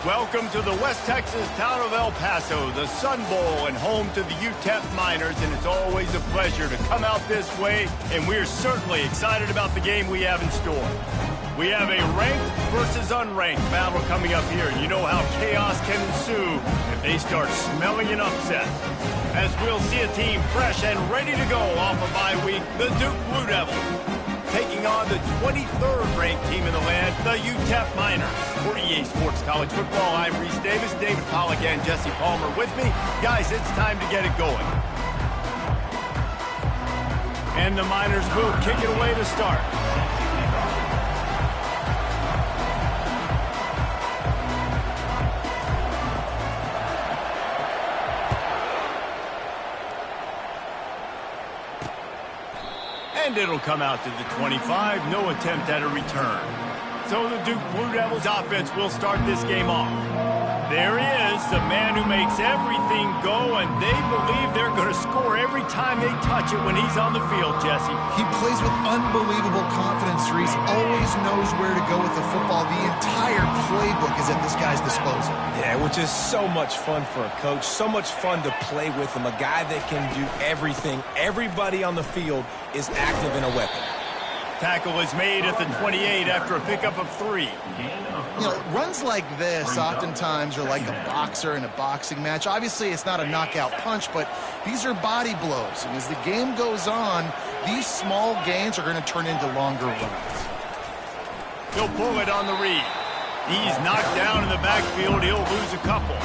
Welcome to the West Texas town of El Paso, the Sun Bowl, and home to the UTEP Miners, and it's always a pleasure to come out this way, and we're certainly excited about the game we have in store. We have a ranked versus unranked battle coming up here, and you know how chaos can ensue if they start smelling an upset. As we'll see a team fresh and ready to go off a bye week, the Duke Blue Devils, taking on the 23rd ranked team in the land, the UTEP Miners. For EA Sports College Football, I'm Reese Davis, David Pollack, and Jesse Palmer with me. Guys, it's time to get it going. And the Miners will kick it away to start. And it'll come out to the 25, no attempt at a return. So the Duke Blue Devils offense will start this game off. There he is, the man who makes everything go, and they believe they're going to score every time they touch it when he's on the field, Jesse. He plays with unbelievable confidence, Reese. Always knows where to go with the football. The entire playbook is at this guy's disposal. Yeah, which is so much fun for a coach, so much fun to play with him, a guy that can do everything. Everybody on the field is active in a weapon. Tackle is made at the 28 after a pickup of 3. You know, runs like this oftentimes are like a boxer in a boxing match. Obviously, it's not a knockout punch, but these are body blows. And as the game goes on, these small gains are going to turn into longer runs. He'll pull it on the read. He's knocked down in the backfield. He'll lose a couple.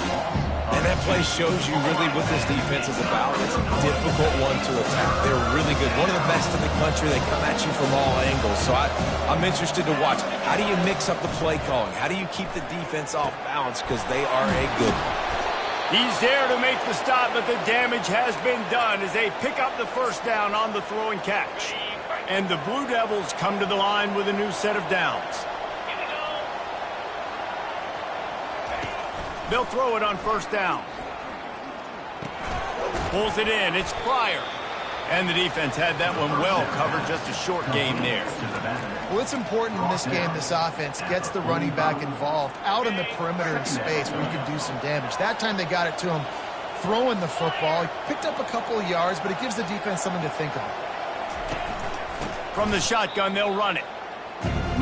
And that play shows you really what this defense is about. It's a difficult one to attack. They're really good. One of the best in the country. They come at you from all angles. So I'm interested to watch. How do you mix up the play calling? How do you keep the defense off balance? Because they are a good one. He's there to make the stop, but the damage has been done as they pick up the first down on the throw and catch. And the Blue Devils come to the line with a new set of downs. They'll throw it on first down. Pulls it in. It's Pryor. And the defense had that one well covered. Just a short game there. Well, it's important in this game, this offense gets the running back involved out in the perimeter in space where you can do some damage. That time they got it to him throwing the football. He picked up a couple of yards, but it gives the defense something to think about. From the shotgun, they'll run it.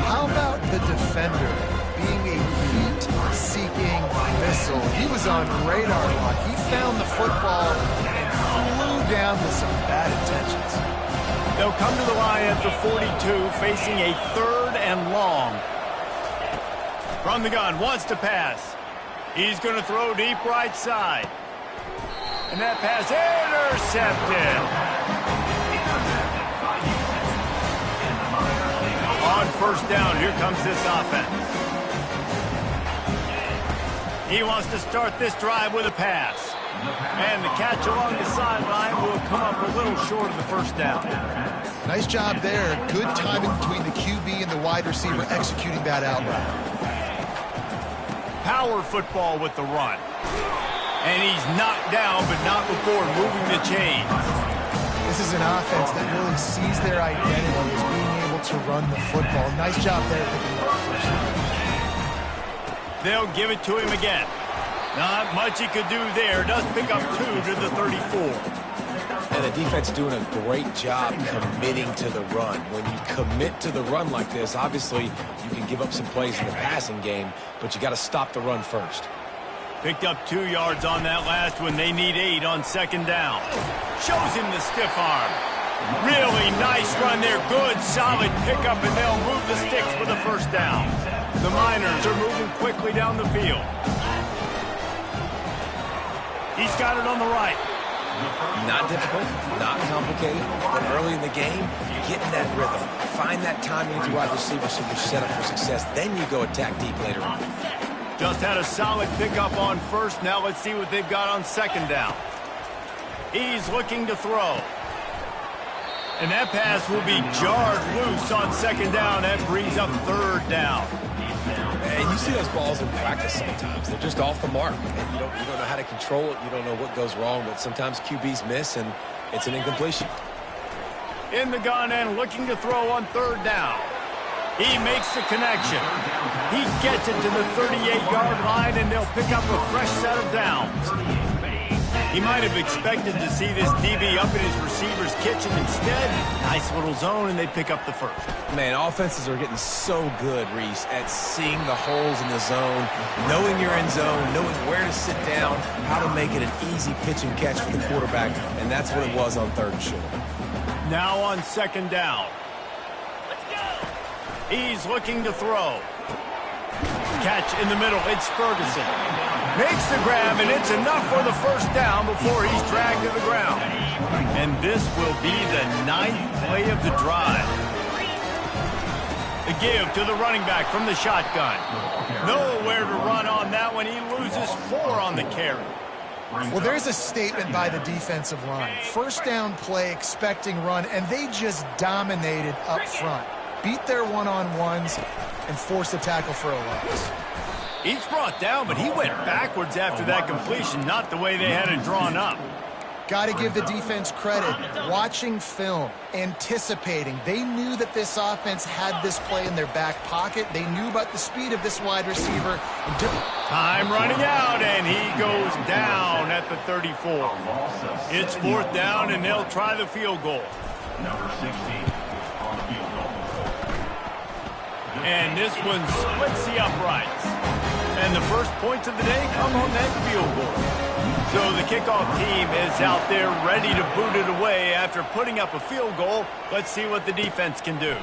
How about the defender being a heat-seeking missile? He was on radar lock. He found the football and flew down with some bad intentions. They'll come to the line at the 42, facing a 3rd and long. From the gun, wants to pass. He's going to throw deep right side. And that pass intercepted. On first down, here comes this offense. He wants to start this drive with a pass. And the catch along the sideline will come up a little short of the first down. Nice job there. Good timing between the QB and the wide receiver executing that out route. Power football with the run. And he's knocked down, but not before moving the chains. This is an offense that really sees their identity as being able to run the football. Nice job there picking up the first down. They'll give it to him again. Not much he could do there. Does pick up 2 to the 34. And the defense doing a great job committing to the run. When you commit to the run like this, obviously you can give up some plays in the passing game, but you got to stop the run first. Picked up 2 yards on that last one. They need 8 on second down. Shows him the stiff arm. Really nice run there. Good, solid pickup, and they'll move the sticks for the first down. The Miners are moving quickly down the field. He's got it on the right. Not difficult, not complicated, but early in the game, get in that rhythm. Find that timing to wide receiver so you're set up for success. Then you go attack deep later on. Just had a solid pickup on first. Now let's see what they've got on second down. He's looking to throw. And that pass will be jarred loose on second down. That brings up third down. And you see those balls in practice sometimes. They're just off the mark. And you don't know how to control it. You don't know what goes wrong. But sometimes QBs miss, and it's an incompletion. In the gun and looking to throw on third down. He makes the connection. He gets it to the 38-yard line, and they'll pick up a fresh set of downs. He might have expected to see this DB up in his receiver's kitchen. Instead, nice little zone, and they pick up the first. Man, offenses are getting so good, Reese, at seeing the holes in the zone, knowing you're in zone, knowing where to sit down, how to make it an easy pitch and catch for the quarterback, and that's what it was on 3rd and short. Now on 2nd down. He's looking to throw. Catch in the middle. It's Ferguson. Makes the grab, and it's enough for the first down before he's dragged to the ground. And this will be the 9th play of the drive. The give to the running back from the shotgun. Nowhere to run on that one. He loses 4 on the carry. Well, there's a statement by the defensive line. First down play, expecting run, and they just dominated up front. Beat their one-on-ones and forced a tackle for a loss. He's brought down, but he went backwards after that completion, not the way they had it drawn up. Got to give the defense credit. Watching film, anticipating. They knew that this offense had this play in their back pocket. They knew about the speed of this wide receiver. Time running out, and he goes down at the 34. It's 4th down, and they'll try the field goal. Number 16 on the field goal. And this one splits the uprights. And the first points of the day come on that field goal. So the kickoff team is out there ready to boot it away after putting up a field goal. Let's see what the defense can do.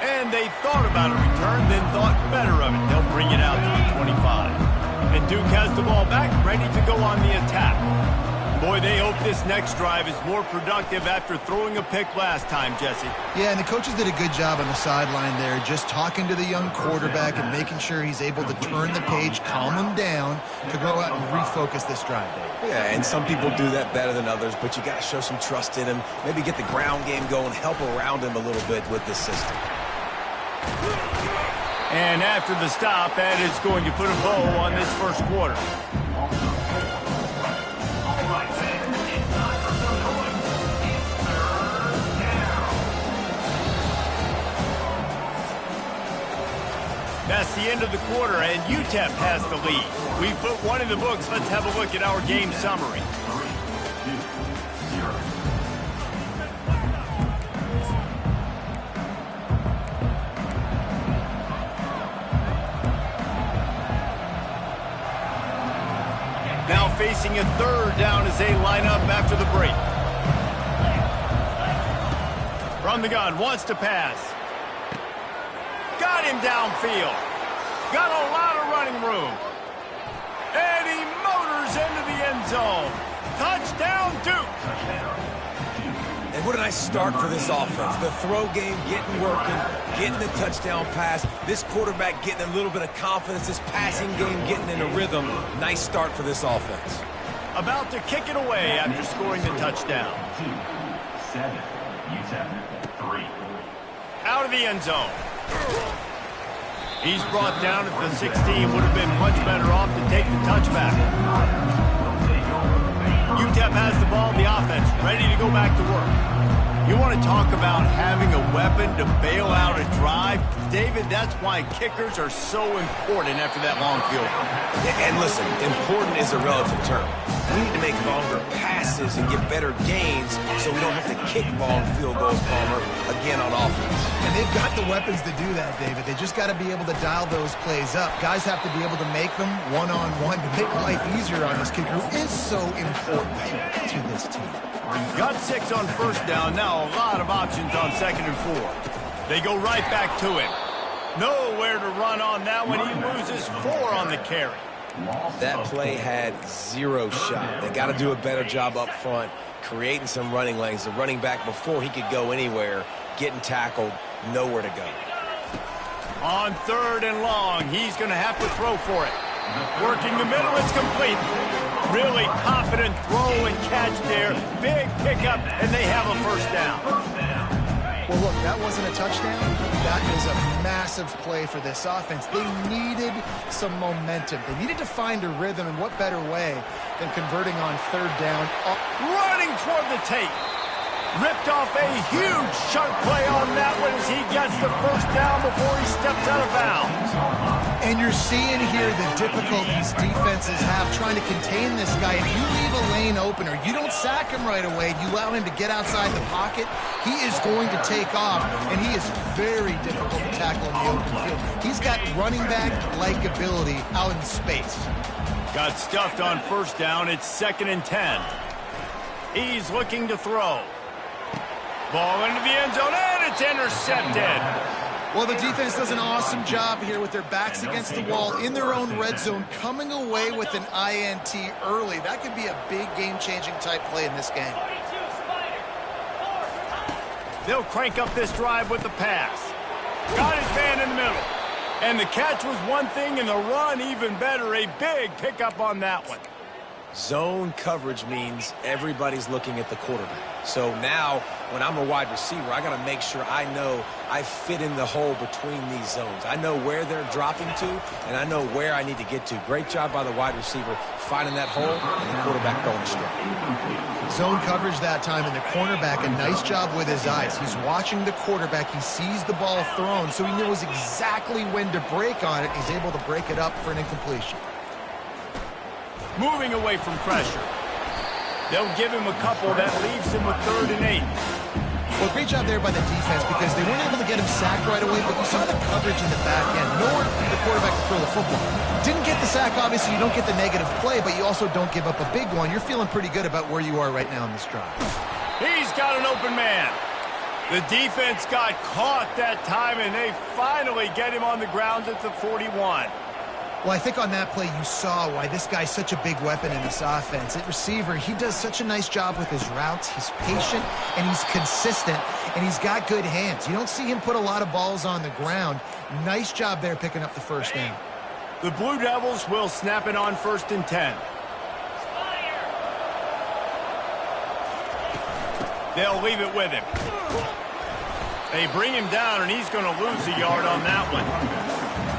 And they thought about a return, then thought better of it. They'll bring it out to the 25. And Duke has the ball back, ready to go on the attack. Boy, they hope this next drive is more productive after throwing a pick last time, Jesse. Yeah, and the coaches did a good job on the sideline there, just talking to the young quarterback and making sure he's able to turn the page, calm him down, to go out and refocus this drive, Dave. Yeah, and some people do that better than others, but you got to show some trust in him, maybe get the ground game going, help around him a little bit with this system. And after the stop, that is going to put a bow on this first quarter. That's the end of the quarter, and UTEP has the lead. We put one in the books. Let's have a look at our game summary. 3-2. Now facing a 3rd down as they line up after the break. From the gun, wants to pass. Got him downfield. Got a lot of running room. And he motors into the end zone. Touchdown, Duke. And what a nice start for this offense. The throw game getting working, getting the touchdown pass. This quarterback getting a little bit of confidence. This passing game getting in a rhythm. Nice start for this offense. About to kick it away after scoring the touchdown. 7, UTEP 3. Out of the end zone. He's brought down at the 16. Would have been much better off to take the touchback. UTEP has the ball, the offense, ready to go back to work. You want to talk about having a weapon to bail out a drive? David, that's why kickers are so important after that long field goal. And listen, important is a relative term. We need to make longer passes and get better gains so we don't have to kick long field goals, Palmer, again on offense. And they've got the weapons to do that, David. They just got to be able to dial those plays up. Guys have to be able to make them one-on-one to make life easier on this kicker, who is so important to this team. Got 6 on 1st down. Now a lot of options on 2nd and 4. They go right back to him. Nowhere to run on that one. He loses 4 on the carry. That play had 0 shot. They got to do a better job up front, creating some running lanes. The running back, before he could go anywhere, getting tackled, nowhere to go. On 3rd and long, he's going to have to throw for it. Working the middle, it's complete. Really confident throw and catch there. Big pickup, and they have a 1st down. Well, look, that wasn't a touchdown. That is a massive play for this offense. They needed some momentum. They needed to find a rhythm, and what better way than converting on 3rd down. Running toward the tape. Ripped off a huge chunk play on that one as he gets the first down before he steps out of bounds. And you're seeing here the difficulties defenses have trying to contain this guy. If you leave a lane open or you don't sack him right away, you allow him to get outside the pocket, he is going to take off, and he is very difficult to tackle in the open field. He's got running back-like ability out in space. Got stuffed on first down. It's 2nd and 10. He's looking to throw. Ball into the end zone, and it's intercepted. Well, the defense does an awesome job here with their backs against the wall in their own red zone, coming away with an INT early. That could be a big game-changing type play in this game. They'll crank up this drive with the pass. Got his man in the middle. And the catch was one thing, and the run even better. A big pickup on that one. Zone coverage means everybody's looking at the quarterback. So now, when I'm a wide receiver, I got to make sure I know I fit in the hole between these zones. I know where they're dropping to, and I know where I need to get to. Great job by the wide receiver finding that hole, and the quarterback going straight. Zone coverage that time, and the cornerback, a nice job with his eyes. He's watching the quarterback. He sees the ball thrown, so he knows exactly when to break on it. He's able to break it up for an incompletion. Moving away from pressure. They'll give him a couple that leaves him with 3rd and 8. Well, great job there by the defense because they weren't able to get him sacked right away, but you saw the coverage in the back end. Nowhere for the quarterback to throw the football. Didn't get the sack, obviously. You don't get the negative play, but you also don't give up a big one. You're feeling pretty good about where you are right now in this drive. He's got an open man. The defense got caught that time, and they finally get him on the ground at the 41. Well, I think on that play you saw why this guy's such a big weapon in this offense. At receiver, he does such a nice job with his routes. He's patient, and he's consistent, and he's got good hands. You don't see him put a lot of balls on the ground. Nice job there picking up the first down. The Blue Devils will snap it on 1st and 10. They'll leave it with him. They bring him down, and he's going to lose a yard on that one.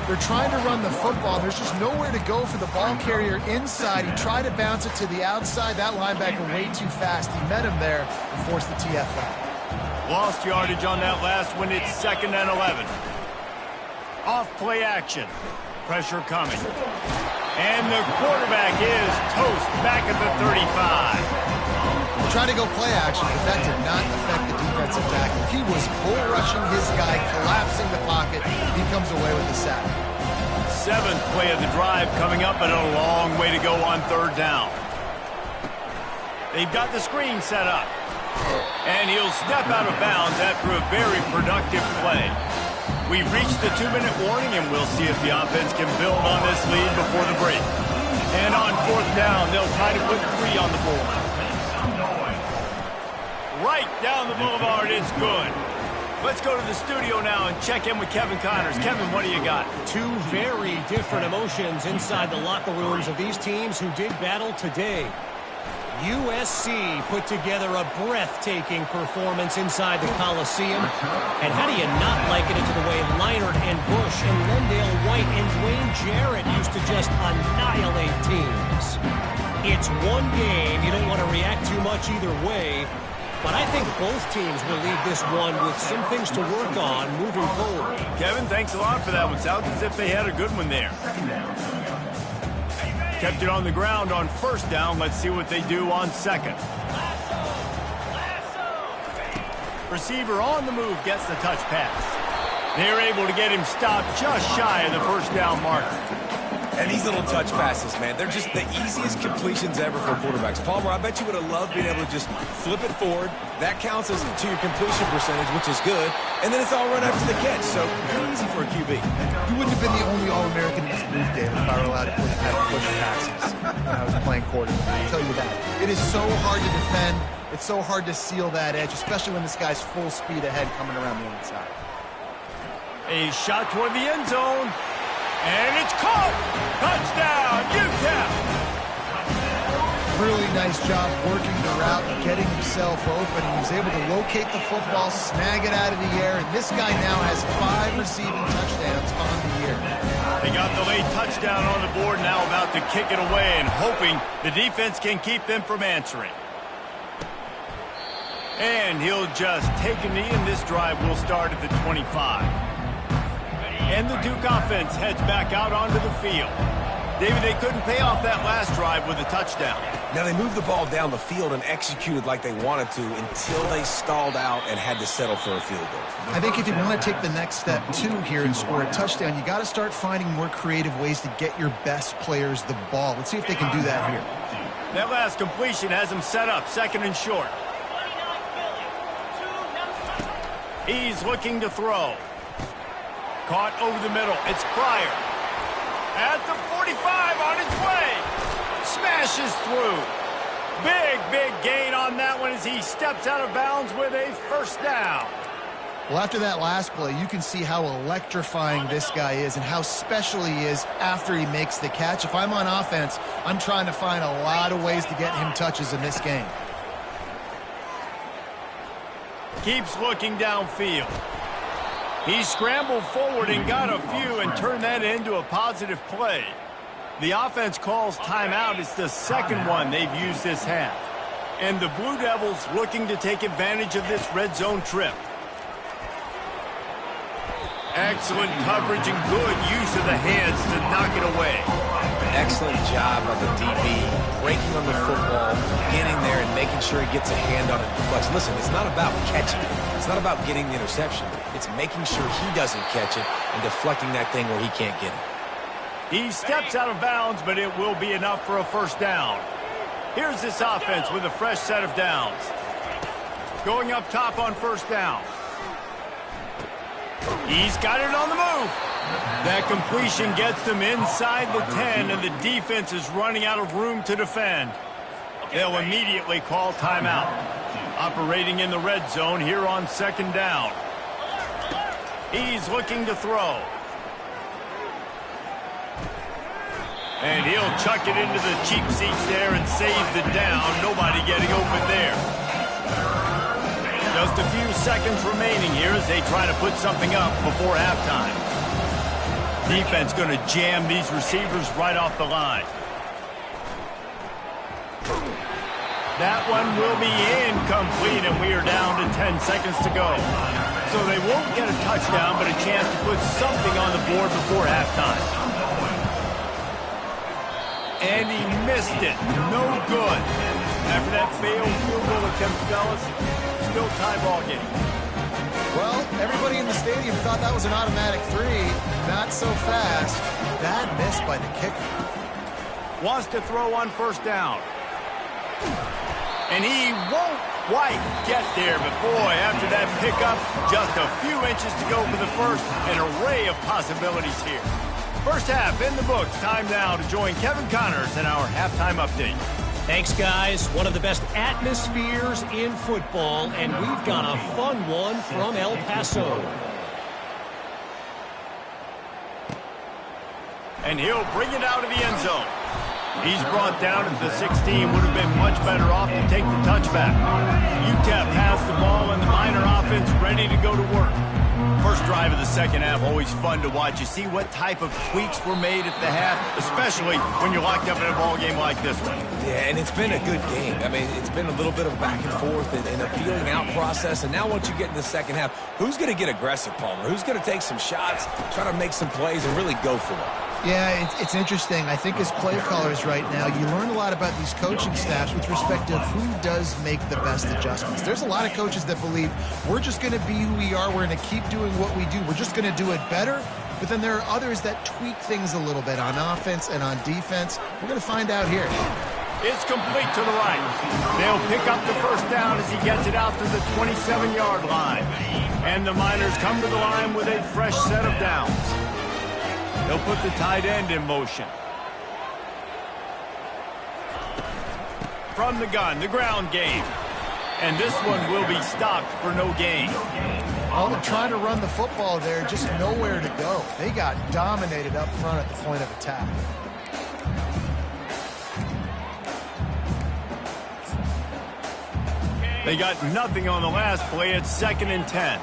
They're trying to run the football. There's just nowhere to go for the ball carrier inside. He tried to bounce it to the outside. That linebacker way too fast. He met him there and forced the TFL. Lost yardage on that last one. It's 2nd and 11. Off play action. Pressure coming. And the quarterback is toast back at the 35. Tried to go play action, but that did not affect the defensive tackle. He was bull rushing his guy, collapsing the pocket. He comes away with the sack. 7th play of the drive coming up, and a long way to go on 3rd down. They've got the screen set up. And he'll step out of bounds after a very productive play. We've reached the 2-minute warning, and we'll see if the offense can build on this lead before the break. And on 4th down, they'll try to put 3 on the board. Right down the boulevard, it's good. Let's go to the studio now and check in with Kevin Connors. Kevin, what do you got? Two very different emotions inside the locker rooms of these teams who did battle today. USC put together a breathtaking performance inside the Coliseum. And how do you not liken it to the way Leinart and Bush and Lendale White and Dwayne Jarrett used to just annihilate teams? It's one game. You don't want to react too much either way. But I think both teams will leave this one with some things to work on moving forward. Kevin, thanks a lot for that one. Sounds as if they had a good one there. Kept it on the ground on 1st down. Let's see what they do on 2nd. Receiver on the move gets the touch pass. They're able to get him stopped just shy of the 1st down marker. And these little touch passes, man, they're just the easiest completions ever for quarterbacks. Palmer, I bet you would have loved being able to just flip it forward. That counts as to your completion percentage, which is good. And then it's all run after the catch, so pretty easy for a QB. You wouldn't have been the only All-American in this move game if I were allowed to push passes when I was playing quarterback. I'll tell you that. It is so hard to defend. It's so hard to seal that edge, especially when this guy's full speed ahead coming around the inside. A shot toward the end zone. And it's caught! Touchdown, UTEP! Really nice job working the route and getting himself open. He was able to locate the football, snag it out of the air, and this guy now has 5 receiving touchdowns on the year. They got the late touchdown on the board, now about to kick it away and hoping the defense can keep them from answering. And he'll just take a knee, and this drive will start at the 25. And the Duke offense heads back out onto the field. David, they couldn't pay off that last drive with a touchdown. Now, they moved the ball down the field and executed like they wanted to until they stalled out and had to settle for a field goal. I think if you want to take the next step, too, here and score a touchdown, you got to start finding more creative ways to get your best players the ball. Let's see if they can do that here. That last completion has them set up, second and short. He's looking to throw. Caught over the middle. It's Pryor. At the 45 on his way. Smashes through. Big gain on that one as he steps out of bounds with a first down. Well, after that last play, you can see how electrifying this guy is and how special he is after he makes the catch. If I'm on offense, I'm trying to find a lot of ways to get him touches in this game. Keeps looking downfield. He scrambled forward and got a few and turned that into a positive play. The offense calls timeout. It's the second one they've used this half. And the Blue Devils looking to take advantage of this red zone trip. Excellent coverage and good use of the hands to knock it away. Excellent job by the DB, breaking on the football, getting there and making sure he gets a hand on it. Listen, it's not about catching it. It's not about getting the interception. It's making sure he doesn't catch it and deflecting that thing where he can't get it. He steps out of bounds, but it will be enough for a first down. Here's this offense with a fresh set of downs. Going up top on first down. He's got it on the move. That completion gets them inside the 10, and the defense is running out of room to defend. They'll immediately call timeout. Operating in the red zone here on second down. He's looking to throw. And he'll chuck it into the cheap seats there and save the down. Nobody getting open there. Just a few seconds remaining here as they try to put something up before halftime. Defense going to jam these receivers right off the line. That one will be incomplete, and we are down to 10 seconds to go. So they won't get a touchdown, but a chance to put something on the board before halftime. And he missed it. No good. After that failed field goal attempt, fellas, still tie ball game. Well, everybody in the stadium thought that was an automatic three. Not so fast. Bad miss by the kicker. Wants to throw on first down. And he won't quite get there, but boy, after that pickup, just a few inches to go for the first. An array of possibilities here. First half in the books. Time now to join Kevin Connors in our halftime update. Thanks, guys. One of the best atmospheres in football, and we've got a fun one from El Paso. And he'll bring it out of the end zone. He's brought down at the 16. Would have been much better off to take the touchback. UTEP has the ball and the Miner offense ready to go to work. First drive of the second half, always fun to watch. You see what type of tweaks were made at the half, especially when you're locked up in a ball game like this one. Yeah, and it's been a good game. I mean, it's been a little bit of back and forth and a feeling out process. And now once you get in the second half, who's going to get aggressive, Palmer? Who's going to take some shots, try to make some plays, and really go for it? Yeah, it's interesting. I think as play callers right now, you learn a lot about these coaching staffs with respect to who does make the best adjustments. There's a lot of coaches that believe we're just going to be who we are. We're going to keep doing what we do. We're just going to do it better. But then there are others that tweak things a little bit on offense and on defense. We're going to find out here. It's complete to the right. They'll pick up the first down as he gets it out to the 27-yard line. And the Miners come to the line with a fresh set of downs. They'll put the tight end in motion. From the gun, the ground game. And this one will be stopped for no gain. All they're trying to run the football there, just nowhere to go. They got dominated up front at the point of attack. They got nothing on the last play. It's 2nd and 10.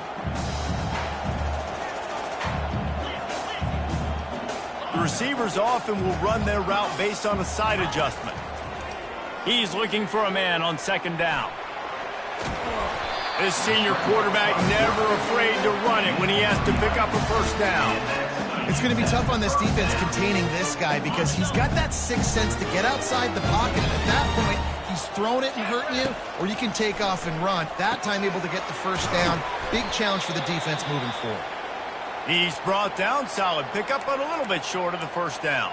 The receivers often will run their route based on a side adjustment. He's looking for a man on second down. This senior quarterback never afraid to run it when he has to pick up a first down. It's going to be tough on this defense containing this guy because he's got that sixth sense to get outside the pocket. And at that point, he's throwing it and hurting you, or you can take off and run. That time able to get the first down. Big challenge for the defense moving forward. He's brought down solid. Pick up but a little bit short of the first down.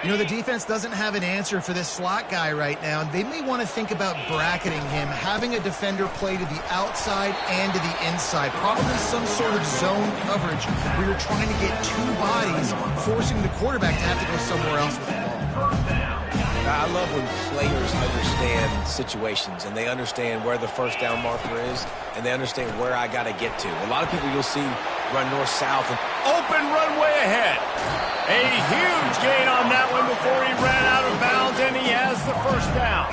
You know, the defense doesn't have an answer for this slot guy right now. They may want to think about bracketing him, having a defender play to the outside and to the inside. Probably some sort of zone coverage where you're trying to get two bodies, forcing the quarterback to have to go somewhere else with the ball. I love when players understand situations and they understand where the first down marker is and they understand where I got to get to. A lot of people you'll see run north-south. Open runway ahead. A huge gain on that one before he ran out of bounds, and he has the first down.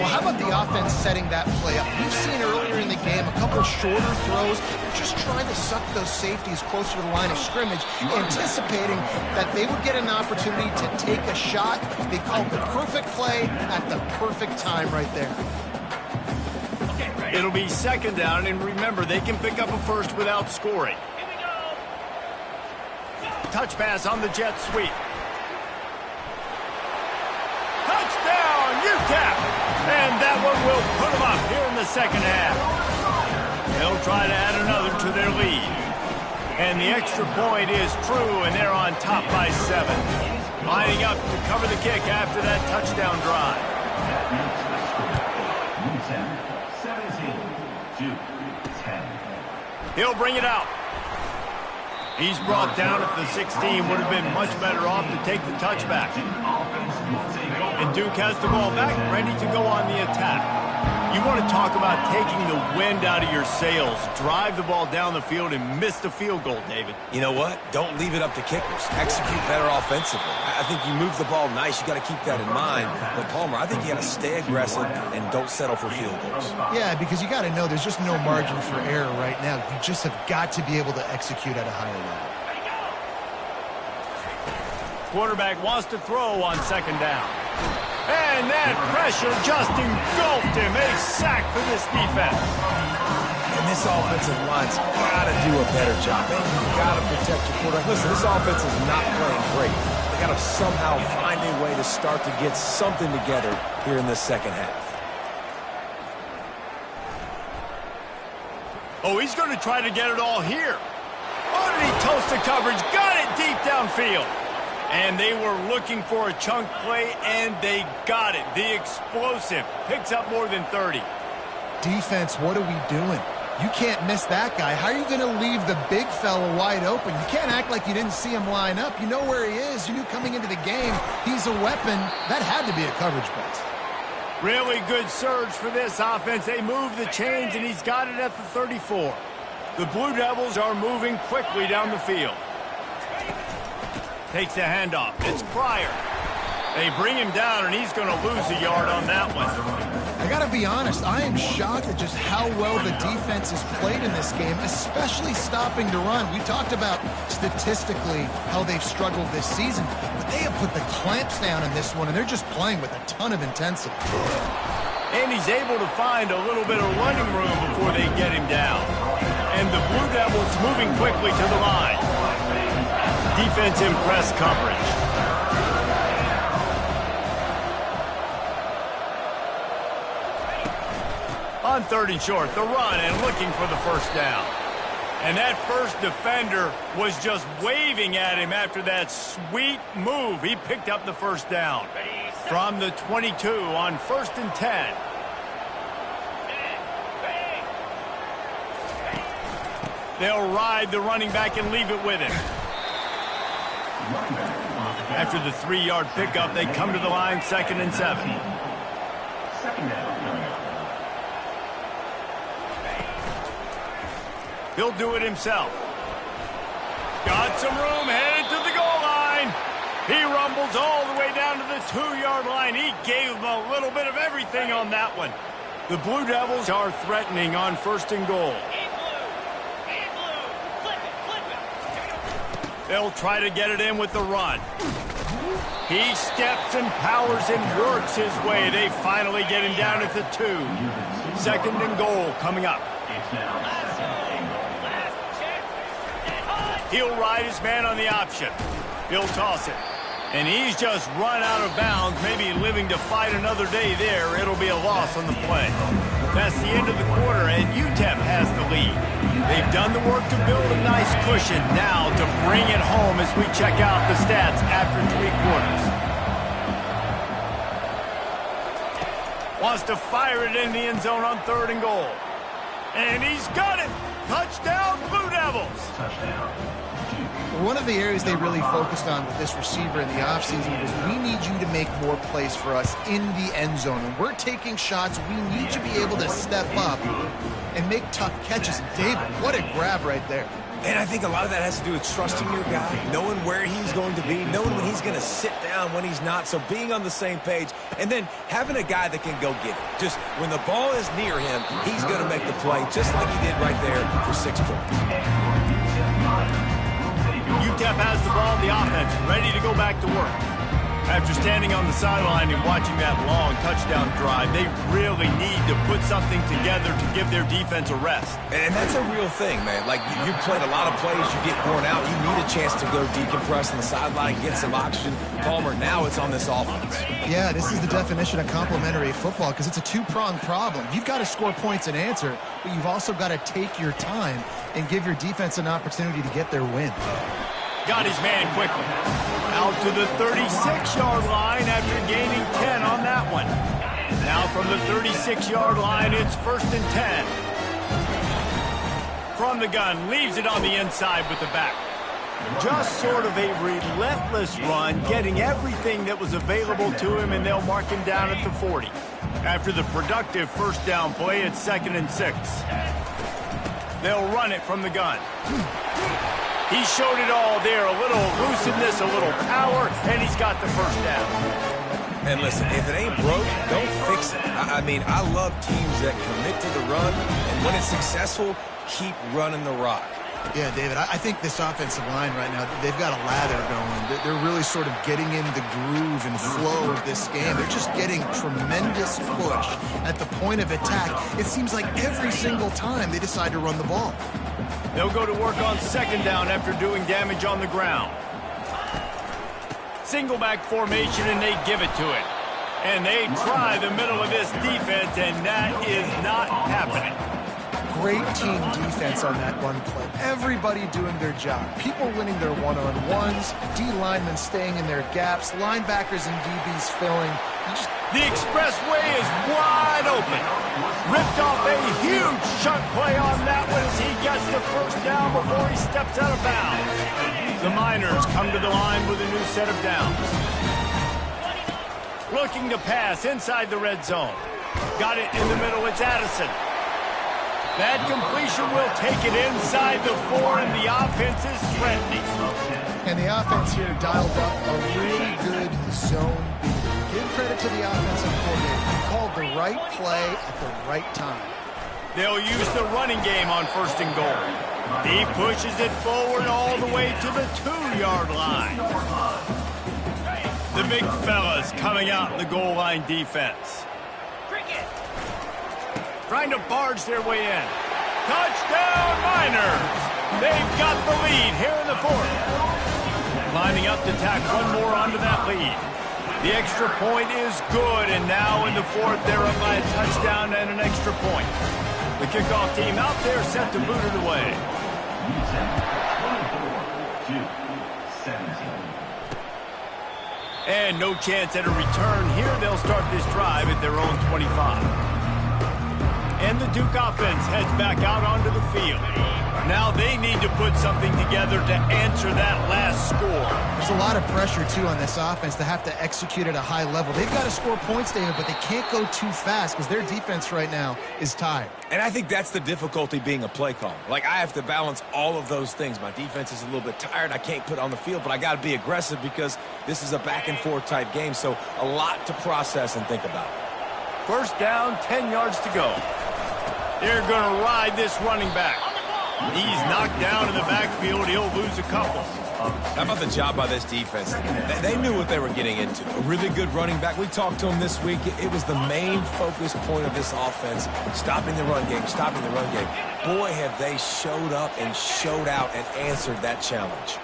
Well, how about the offense setting that play up? We've seen earlier in the game a couple shorter throws. They're just trying to suck those safeties closer to the line of scrimmage, anticipating that they would get an opportunity to take a shot. They called the perfect play at the perfect time right there. It'll be second down, and remember, they can pick up a first without scoring. Touch pass on the jet sweep. Touchdown, UTEP! And that one will put them up here in the second half. They'll try to add another to their lead. And the extra point is true, and they're on top by 7. Lining up to cover the kick after that touchdown drive. UTEP 17-10. He'll bring it out. He's brought down at the 16. Would have been much better off to take the touchback. And Duke has the ball back, ready to go on the attack. You want to talk about taking the wind out of your sails. Drive the ball down the field and miss the field goal, David. You know what? Don't leave it up to kickers. Execute better offensively. I think you move the ball nice. You got to keep that in mind. But Palmer, I think you got to stay aggressive and don't settle for field goals. Yeah, because you got to know there's just no margin for error right now. You just have got to be able to execute at a higher level. Quarterback wants to throw on second down. And that pressure just engulfed him. A sack for this defense. And this offensive line's got to do a better job. Man, you got to protect your quarterback. Listen, this offense is not playing great. They got to somehow find a way to start to get something together here in this second half. Oh, he's going to try to get it all here. Oh, did he toast the coverage? Got it deep downfield. And they were looking for a chunk play, and they got it. The explosive picks up more than 30. Defense, what are we doing? You can't miss that guy. How are you going to leave the big fella wide open? You can't act like you didn't see him line up. You know where he is. You knew coming into the game he's a weapon. That had to be a coverage bust. Really good surge for this offense. They move the chains, and he's got it at the 34. The Blue Devils are moving quickly down the field. Takes the handoff. It's Pryor. They bring him down, and he's going to lose a yard on that one. I got to be honest, I am shocked at just how well the defense has played in this game, especially stopping to run. We talked about statistically how they've struggled this season, but they have put the clamps down in this one, and they're just playing with a ton of intensity. And he's able to find a little bit of running room before they get him down. And the Blue Devils moving quickly to the line. Defense in press coverage. On 3rd and short, the run and looking for the first down. And that first defender was just waving at him after that sweet move. He picked up the first down from the 22 on 1st and 10. They'll ride the running back and leave it with him. After the 3-yard pickup, they come to the line, 2nd and 7. He'll do it himself. Got some room, headed to the goal line. He rumbles all the way down to the 2-yard line. He gave them a little bit of everything on that one. The Blue Devils are threatening on 1st and goal. They'll try to get it in with the run. He steps and powers and works his way. They finally get him down at the 2. Second and goal coming up. It's now second and goal. He'll ride his man on the option. He'll toss it. And he's just run out of bounds, maybe living to fight another day there. It'll be a loss on the play. That's the end of the quarter, and UTEP has the lead. They've done the work to build a nice cushion. Now to bring it home as we check out the stats after 3 quarters. Wants to fire it in the end zone on 3rd and goal. And he's got it! Touchdown, Blue Devils! Touchdown. One of the areas they really focused on with this receiver in the offseason was we need you to make more plays for us in the end zone. When we're taking shots, we need you to be able to step up and make tough catches. David, what a grab right there. And I think a lot of that has to do with trusting your guy, knowing where he's going to be, knowing when he's going to sit down, when he's not, so being on the same page, and then having a guy that can go get it. Just when the ball is near him, he's going to make the play, just like he did right there for 6 points. UTEP has the ball, the offense, ready to go back to work. After standing on the sideline and watching that long touchdown drive, they really need to put something together to give their defense a rest. And that's a real thing, man. Like, you played a lot of plays, you get worn out, you need a chance to go decompress on the sideline, get some oxygen. Palmer, now it's on this offense. Yeah, this is the definition of complementary football because it's a two-pronged problem. You've got to score points and answer, but you've also got to take your time and give your defense an opportunity to get their win. Got his man quickly. Out to the 36-yard line after gaining 10 on that one. Now from the 36-yard line, it's 1st and 10. From the gun, leaves it on the inside with the back. Just sort of a relentless run, getting everything that was available to him, and they'll mark him down at the 40. After the productive first down play, it's 2nd and 6. They'll run it from the gun. He showed it all there, a little elusiveness, a little power, and he's got the first down. And listen, if it ain't broke, don't fix it. I mean, I love teams that commit to the run, and when it's successful, keep running the rock. Yeah, David, I think this offensive line right now, they've got a lather going. They're really sort of getting in the groove and flow of this game. They're just getting tremendous push at the point of attack. It seems like every single time they decide to run the ball. They'll go to work on 2nd down after doing damage on the ground. Single back formation, and they give it to it. And they try the middle of this defense, and that is not happening. Great team defense on that run play. Everybody doing their job. People winning their one-on-ones, D linemen staying in their gaps, linebackers and DBs filling. The expressway is wide open. Ripped off a huge chunk play on that one as he gets the first down before he steps out of bounds. The Miners come to the line with a new set of downs. Looking to pass inside the red zone. Got it in the middle, it's Addison. That completion will take it inside the 4, and the offense is threatening. And the offense here dialed up a really good zone beat. Give credit to the offensive coordinator. He called the right play at the right time. They'll use the running game on 1st and goal. He pushes it forward all the way to the 2-yard line. The big fellas coming out in the goal line defense. Trying to barge their way in. Touchdown, Miners! They've got the lead here in the 4th. Lining up to tack one more onto that lead. The extra point is good, and now in the 4th, they're up by a touchdown and an extra point. The kickoff team out there set to boot it away. 24-17. And no chance at a return here. They'll start this drive at their own 25. And the Duke offense heads back out onto the field. Now they need to put something together to answer that last score. There's a lot of pressure, too, on this offense to have to execute at a high level. They've got to score points, David, but they can't go too fast because their defense right now is tired. And I think that's the difficulty being a play caller. Like, I have to balance all of those things. My defense is a little bit tired. I can't put on the field, but I got to be aggressive because this is a back-and-forth type game, so a lot to process and think about. 1st down, 10 yards to go. They're going to ride this running back. He's knocked down in the backfield. He'll lose a couple. How about the job by this defense? They knew what they were getting into. A really good running back. We talked to him this week. It was the main focus point of this offense, stopping the run game, stopping the run game. Boy, have they showed up and showed out and answered that challenge.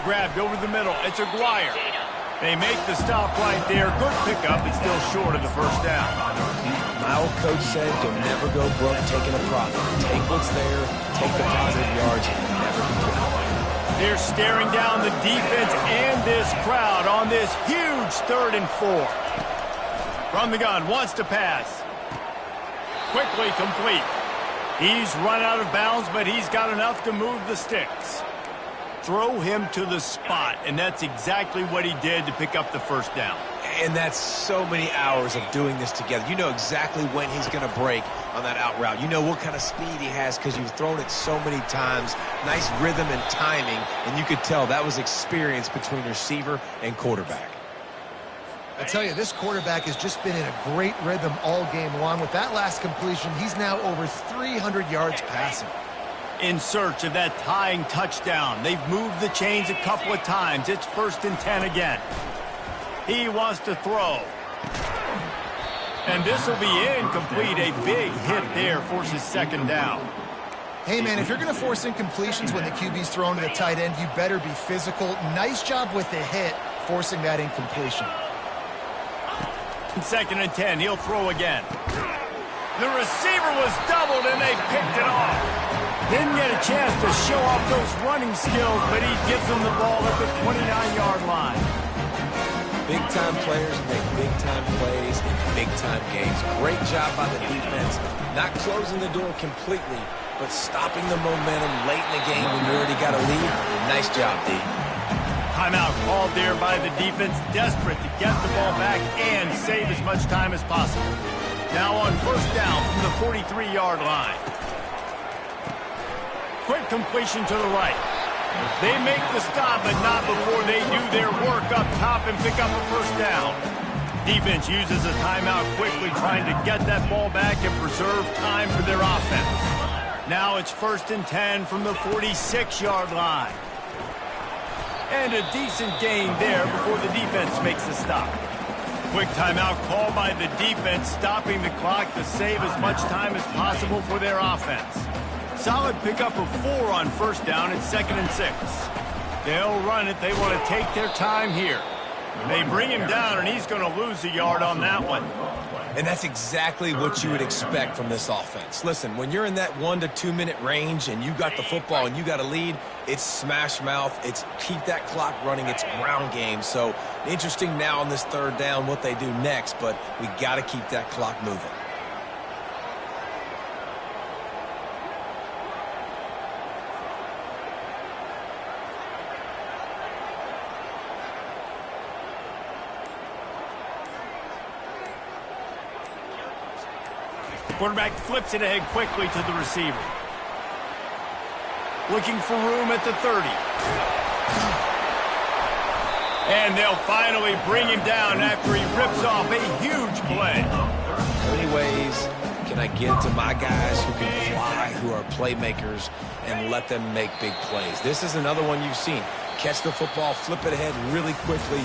Grabbed over the middle. It's Aguirre. They make the stop right there. Good pickup, but still short of the first down. My old coach said, you'll never go broke taking a profit. Take what's there, take the positive yards, and never complain. They're staring down the defense and this crowd on this huge 3rd and 4. From the gun, wants to pass. Quickly complete. He's run out of bounds, but he's got enough to move the sticks. Throw him to the spot, and that's exactly what he did to pick up the first down. And that's so many hours of doing this together. You know exactly when he's going to break on that out route. You know what kind of speed he has because you've thrown it so many times. Nice rhythm and timing, and you could tell that was experience between receiver and quarterback. I tell you, this quarterback has just been in a great rhythm all game long. With that last completion, he's now over 300 yards passing. In search of that tying touchdown. They've moved the chains a couple of times. It's 1st and 10 again. He wants to throw. And this will be incomplete. A big hit there forces 2nd down. Hey, man, if you're going to force incompletions when the QB's thrown to the tight end, you better be physical. Nice job with the hit, forcing that incompletion. 2nd and 10. He'll throw again. The receiver was doubled, and they picked it off. Didn't get a chance to show off those running skills, but he gives them the ball at the 29-yard line. Big-time players make big-time plays in big-time games. Great job by the defense. Not closing the door completely, but stopping the momentum late in the game when you already got a lead. Nice job, D. Timeout called there by the defense, desperate to get the ball back and save as much time as possible. Now on 1st down from the 43-yard line. Quick completion to the right. They make the stop, but not before they do their work up top and pick up a 1st down. Defense uses a timeout quickly, trying to get that ball back and preserve time for their offense. Now it's 1st and 10 from the 46-yard line. And a decent gain there before the defense makes the stop. Quick timeout call by the defense, stopping the clock to save as much time as possible for their offense. Solid pickup of 4 on 1st down at 2nd and 6. They'll run it. They want to take their time here. They bring him down, and he's going to lose a yard on that one. And that's exactly what you would expect from this offense. Listen, when you're in that 1 to 2 minute range and you got the football and you got a lead, it's smash mouth. It's keep that clock running. It's ground game. So interesting now on this 3rd down what they do next, but we got to keep that clock moving. Quarterback flips it ahead quickly to the receiver. Looking for room at the 30. And they'll finally bring him down after he rips off a huge play. How many ways can I get to my guys who can fly, who are playmakers, and let them make big plays? This is another one you've seen. Catch the football, flip it ahead really quickly,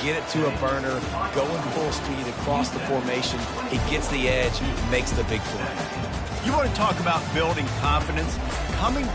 get it to a burner, go in full speed across the formation. He gets the edge, makes the big play. You want to talk about building confidence? Coming